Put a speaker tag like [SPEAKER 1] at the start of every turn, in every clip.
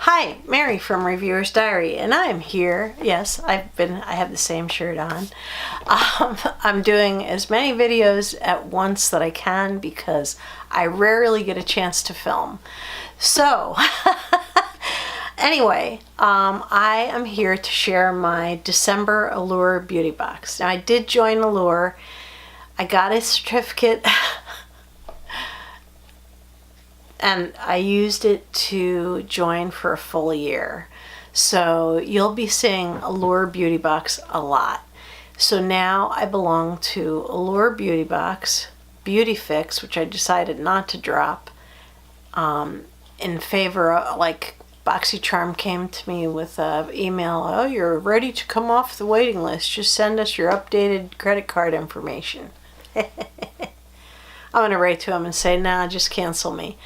[SPEAKER 1] Hi, Mary from Reviewer's Diary, and I'm here. Yes, I have the same shirt on. I'm doing as many videos at once that I can because I rarely get a chance to film. So, anyway, I am here to share my December Allure beauty box. Now, I did join Allure. I got a certificate and I used it to join for a full year. So you'll be seeing Allure Beauty Box a lot. So now I belong to Allure Beauty Box, BeautyFix, which I decided not to drop, in favor of, like, BoxyCharm came to me with an email, oh, you're ready to come off the waiting list. Just send us your updated credit card information. I'm going to write to them and say, nah, just cancel me.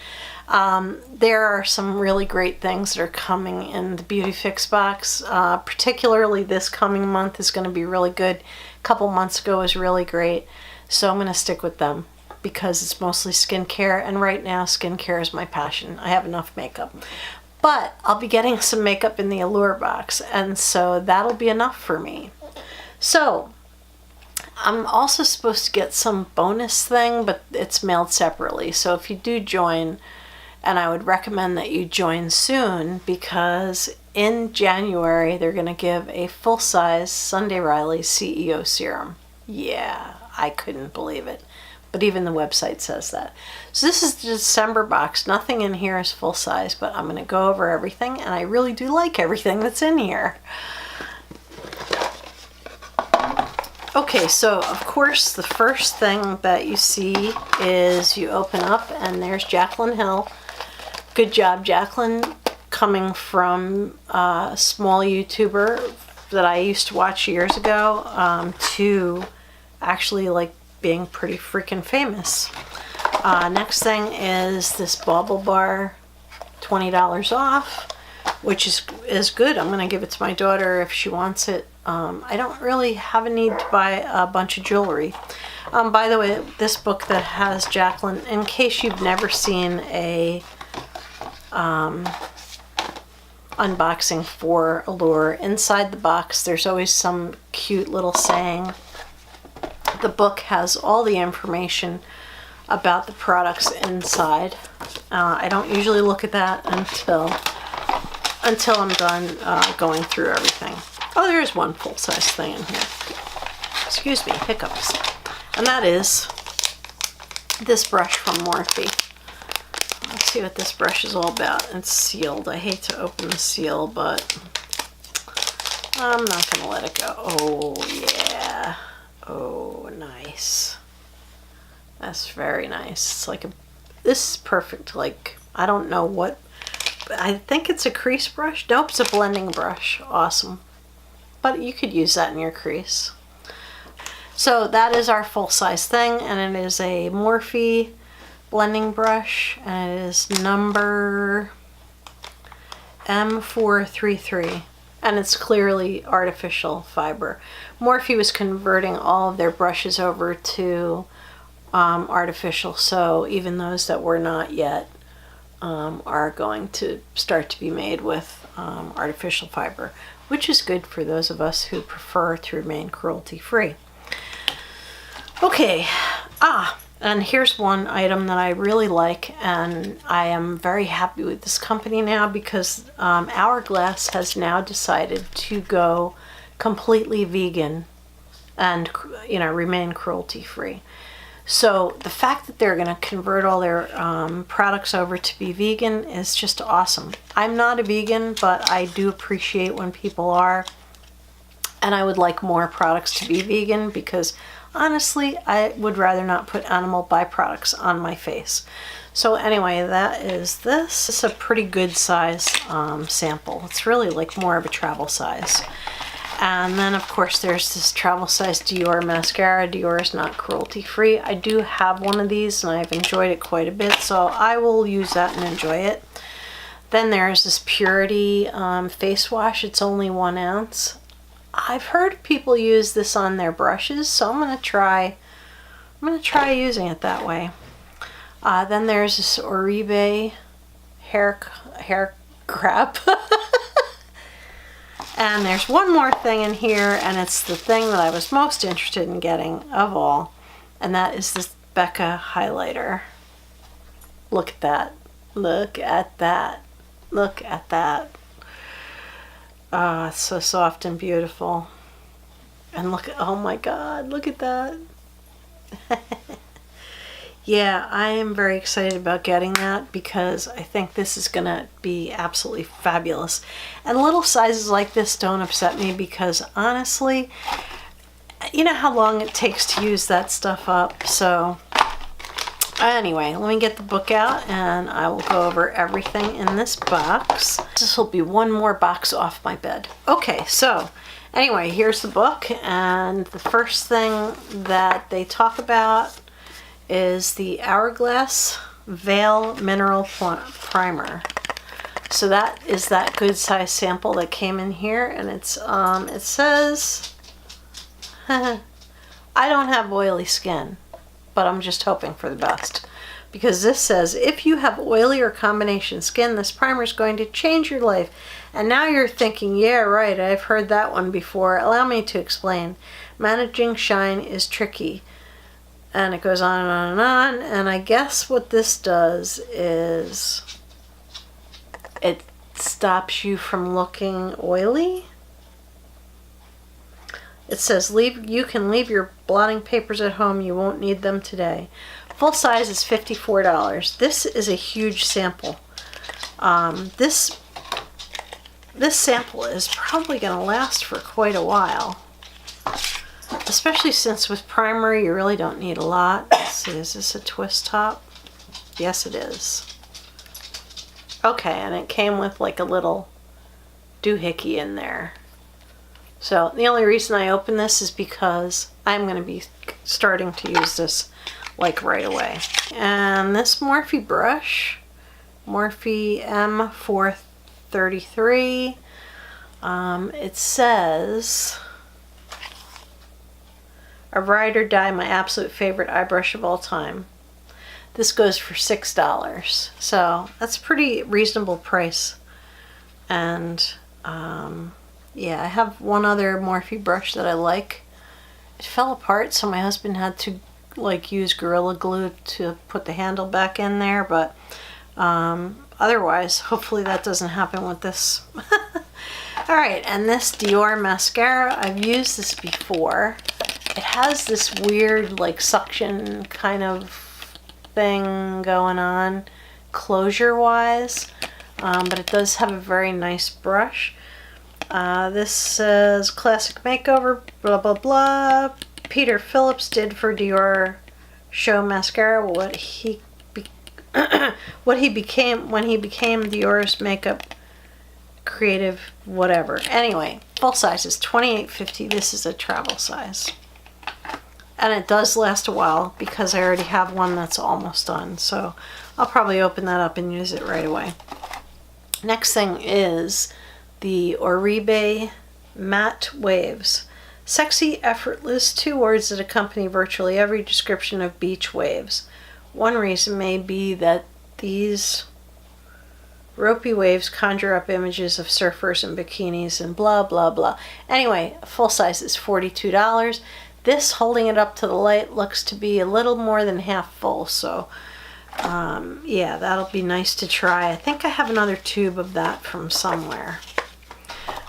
[SPEAKER 1] There are some really great things that are coming in the BeautyFix box. Particularly this coming month is going to be really good. A couple months ago was really great. So I'm going to stick with them because it's mostly skincare. And right now, skincare is my passion. I have enough makeup. But I'll be getting some makeup in the Allure box. And so that'll be enough for me. So I'm also supposed to get some bonus thing, but it's mailed separately. So if you do join, and I would recommend that you join soon because in January they're going to give a full-size Sunday Riley CEO serum. Yeah, I couldn't believe it. But even the website says that. So this is the December box. Nothing in here is full-size, but I'm going to go over everything, and I really do like everything that's in here. Okay, so of course the first thing that you see is you open up and there's Jaclyn Hill. Good job, Jaclyn, coming from a small YouTuber that I used to watch years ago to actually like being pretty freaking famous. Next thing is this Bauble Bar, $20 off, which is good. I'm going to give it to my daughter if she wants it. I don't really have a need to buy a bunch of jewelry. By the way, this book that has Jaclyn, in case you've never seen a unboxing for Allure, inside the box there's always some cute little saying. The book has all the information about the products inside. I don't usually look at that until I'm done going through everything. Oh, there is one full-size thing in here. Excuse me, hiccups. And that is this brush from Morphe. Let's see what this brush is all about. It's sealed. I hate to open the seal, but I'm not going to let it go. Oh, yeah. Oh, nice. That's very nice. It's like this is perfect. Like, I don't know what, I think it's a crease brush. Nope, it's a blending brush. Awesome. But you could use that in your crease. So that is our full-size thing, and it is a Morphe blending brush, and it is number M433, and it's clearly artificial fiber. Morphe was converting all of their brushes over to artificial, so even those that were not yet are going to start to be made with artificial fiber, which is good for those of us who prefer to remain cruelty-free. Okay, and here's one item that I really like, and I am very happy with this company now because Hourglass has now decided to go completely vegan and, you know, remain cruelty-free. So the fact that they're going to convert all their products over to be vegan is just awesome. I'm not a vegan, but I do appreciate when people are, and I would like more products to be vegan because honestly, I would rather not put animal byproducts on my face. So anyway, that is this. It's a pretty good size sample. It's really like more of a travel size. And then of course there's this travel size Dior mascara. Dior is not cruelty free. I do have one of these and I've enjoyed it quite a bit, so I will use that and enjoy it. Then there's this Purity face wash. It's only 1 ounce. I've heard people use this on their brushes, so I'm gonna try using it that way. Then there's this Oribe hair crap. And there's one more thing in here, and it's the thing that I was most interested in getting of all, and that is this Becca highlighter. Look at that. Look at that. Look at that. Ah, it's so soft and beautiful. And look at, oh my God, look at that. Yeah, I am very excited about getting that because I think this is going to be absolutely fabulous. And little sizes like this don't upset me because honestly, you know how long it takes to use that stuff up. So anyway, let me get the book out and I will go over everything in this box. This will be one more box off my bed. Okay, so anyway, here's the book, and the first thing that they talk about is the Hourglass Veil Mineral Primer. So that is that good size sample that came in here, and it's it says I don't have oily skin, but I'm just hoping for the best, because this says if you have oily or combination skin, this primer is going to change your life. And now you're thinking, yeah, right, I've heard that one before. Allow me to explain. Managing shine is tricky. And it goes on and on and on. And I guess what this does is it stops you from looking oily. It says you can leave your blotting papers at home. You won't need them today. Full size is $54. This is a huge sample. This sample is probably going to last for quite a while. Especially since with primer you really don't need a lot. Let's see, is this a twist top? Yes, it is. Okay, and it came with like a little doohickey in there. So the only reason I open this is because I'm going to be starting to use this like right away. And this Morphe brush, Morphe M433, it says a ride or die, my absolute favorite eye brush of all time. This goes for $6, so that's a pretty reasonable price. And yeah, I have one other Morphe brush that I like. It fell apart, so my husband had to like use Gorilla Glue to put the handle back in there, but otherwise, hopefully that doesn't happen with this. Alright, and this Dior mascara, I've used this before. It has this weird like suction kind of thing going on closure wise, but it does have a very nice brush. This says classic makeover, blah blah blah. Peter Phillips did for Dior show mascara what he became when he became Dior's makeup creative whatever. Anyway, full size is $28.50. This is a travel size. And it does last a while because I already have one that's almost done. So I'll probably open that up and use it right away. Next thing is the Oribe Matte Waves. Sexy, effortless, 2 words that accompany virtually every description of beach waves. One reason may be that these ropey waves conjure up images of surfers in bikinis and blah blah blah. Anyway, full size is $42. This, holding it up to the light, looks to be a little more than half full, so yeah, that'll be nice to try. I think I have another tube of that from somewhere.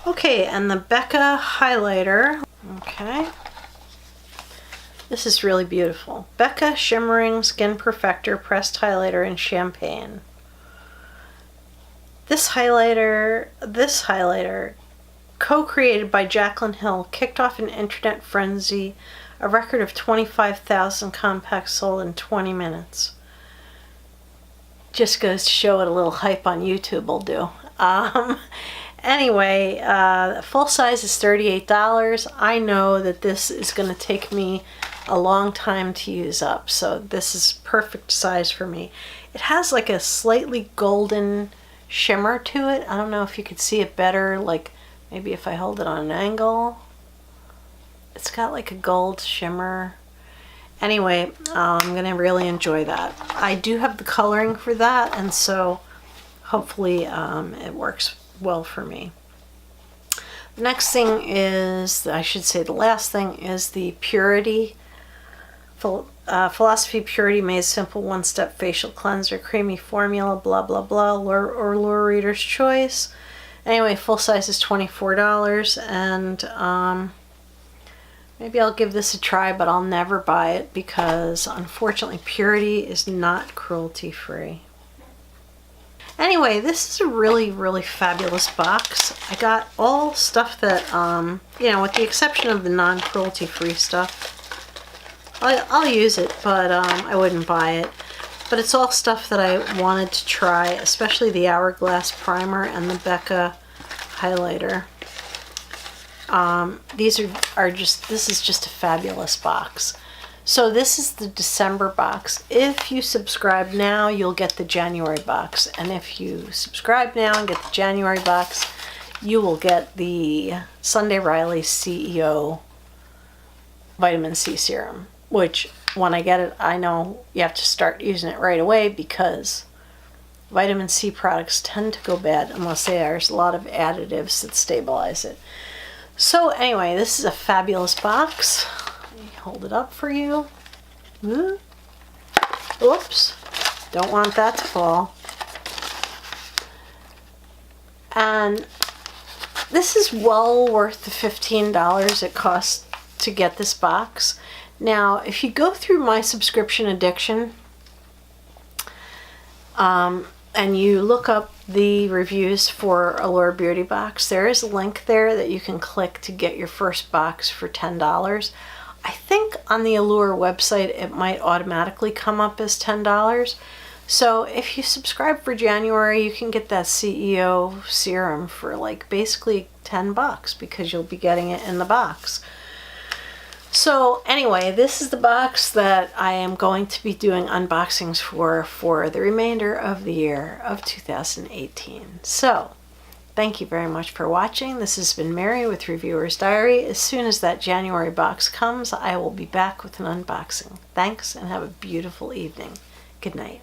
[SPEAKER 1] Okay, and the Becca highlighter. Okay. This is really beautiful. Becca Shimmering Skin Perfector Pressed Highlighter in Champagne. This highlighter, co-created by Jaclyn Hill, kicked off an internet frenzy, a record of 25,000 compacts sold in 20 minutes. Just goes to show what a little hype on YouTube will do. Anyway, full size is $38. I know that this is going to take me a long time to use up, so this is perfect size for me. It has like a slightly golden shimmer to it. I don't know if you could see it better, like maybe if I hold it on an angle. It's got like a gold shimmer. Anyway, I'm gonna really enjoy that. I do have the coloring for that, and so hopefully it works well for me. The next thing is, I should say the last thing, is the Purity Philosophy Purity Made Simple One-Step Facial Cleanser, Creamy Formula, blah blah blah, Allure Reader's Choice. Anyway, full size is $24, and maybe I'll give this a try, but I'll never buy it because unfortunately Purity is not cruelty free. Anyway, this is a really, really fabulous box. I got all stuff that, you know, with the exception of the non-cruelty free stuff. I'll use it, but I wouldn't buy it. But it's all stuff that I wanted to try, especially the Hourglass primer and the Becca highlighter. This is just a fabulous box. So this is the December box. If you subscribe now, you'll get the January box. And if you subscribe now and get the January box, you will get the Sunday Riley CEO vitamin C serum, which when I get it, I know you have to start using it right away because vitamin C products tend to go bad unless there's a lot of additives that stabilize it. So anyway, this is a fabulous box. Let me hold it up for you. Oops, don't want that to fall. And this is well worth the $15 it costs to get this box. Now, if you go through my subscription addiction, and you look up the reviews for Allure Beauty Box, there is a link there that you can click to get your first box for $10. I think on the Allure website it might automatically come up as $10. So if you subscribe for January, you can get that CEO serum for like basically $10 because you'll be getting it in the box. So anyway, this is the box that I am going to be doing unboxings for the remainder of the year of 2018. So thank you very much for watching. This has been Mary with Reviewer's Diary. As soon as that January box comes, I will be back with an unboxing. Thanks and have a beautiful evening. Good night.